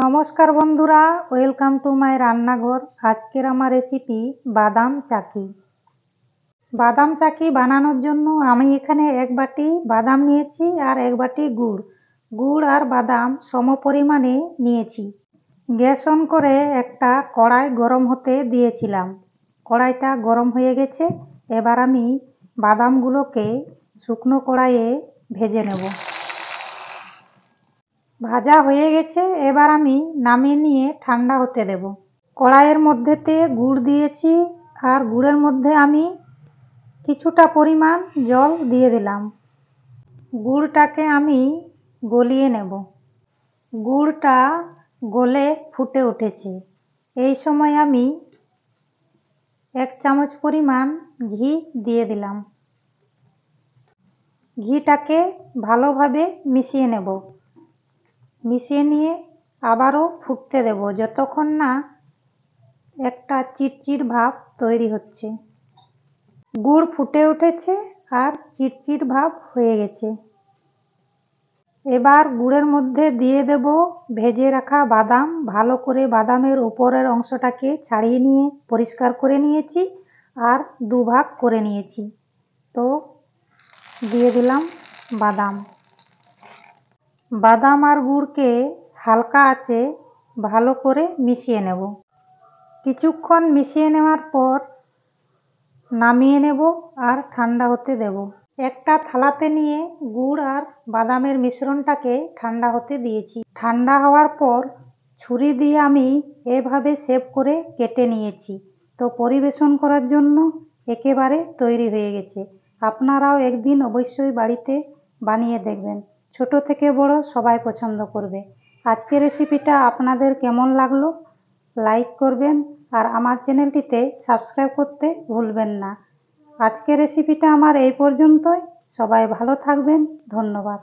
নমস্কার বন্ধুরা, welcome to my রান্নাঘর। আজকের আমার রেসিপি বাদাম চাকি। বাদাম চাকি বানানোর জন্য আমি এখানে এক বাটি বাদাম নিয়েছি আর এক বাটি গুড় আর বাদাম সম পরিমাণে নিয়েছি। গ্যাস অন করে একটা কড়াই গরম হতে দিয়েছিলাম। কড়াইটা গরম হয়ে গেছে। এবার আমি বাদামগুলোকে শুকনো কড়াইয়ে ভেজে নেব। ভাজা হয়ে গেছে, এবার আমি নামিয়ে নিয়ে ঠান্ডা হতে দেব। কড়াইয়ের মধ্যেতে গুড় দিয়েছি আর গুড়ের মধ্যে আমি কিছুটা পরিমাণ জল দিয়ে দিলাম। গুড়টাকে আমি গলিয়ে নেব। গুড়টা গলে ফুটে উঠেছে। এই সময় আমি 1 চামচ পরিমাণ ঘি দিয়ে দিলাম। ঘিটাকে ভালোভাবে মিশিয়ে নেব। মিশিয়ে নিয়ে আবারও ফুটতে দেব যতক্ষণ না একটা চিটচিট ভাব তৈরি হচ্ছে। গুড় ফুটে উঠেছে আর চিটচিট ভাব হয়ে গেছে। এবার গুড়ের মধ্যে দিয়ে দেব ভেজে রাখা বাদাম। ভালো করে বাদামের উপরের অংশটাকে ছাড়িয়ে নিয়ে পরিষ্কার করে নিয়েছি আর দুভাগ করে নিয়েছি। তো দিয়ে দিলাম বাদাম। বাদাম আর গুড়কে হালকা আঁচে ভালো করে মিশিয়ে নেব। কিছুক্ষণ মিশিয়ে নেওয়ার পর নামিয়ে নেব আর ঠান্ডা হতে দেব। একটা থালাতে নিয়ে গুড় আর বাদামের মিশ্রণটাকে ঠান্ডা হতে দিয়েছি। ঠান্ডা হওয়ার পর ছুরি দিয়ে আমি এভাবে শেপ করে কেটে নিয়েছি। তো পরিবেশন করার জন্য একেবারে তৈরি হয়ে গেছে। আপনারাও একদিন অবশ্যই বাড়িতে বানিয়ে দেখবেন। ছোট থেকে বড় সবাই পছন্দ করবে। আজকের রেসিপিটা আপনাদের কেমন লাগলো লাইক করবেন আর আমার চ্যানেলটিতে সাবস্ক্রাইব করতে ভুলবেন না। আজকের রেসিপিটা আমার এই পর্যন্তই। সবাই ভালো থাকবেন। ধন্যবাদ।